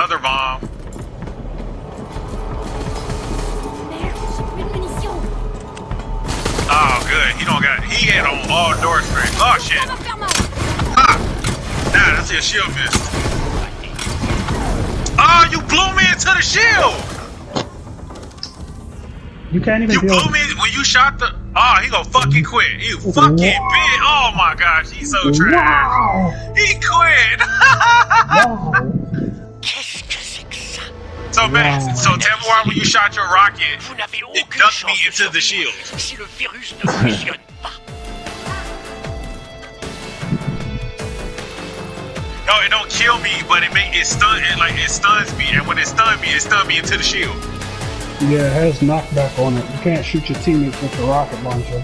another bomb. Oh, good. He had on all door springs. Oh, shit. Ha! Nah, that's your shield missed. Oh, you blew me into the shield! You can't even You blew me when you shot the... Oh, he gonna fucking quit. You fucking bitch. Oh my gosh, he's so trash. Wow. He quit. Wow. So, Max, so tell me why when you shot your rocket, it dunked me into the shield. Si le virus ne fonctionne pas. No, it don't kill me, but it stuns me, and when it stuns me into the shield. Yeah, it has knockback on it. You can't shoot your teammates with the rocket launcher.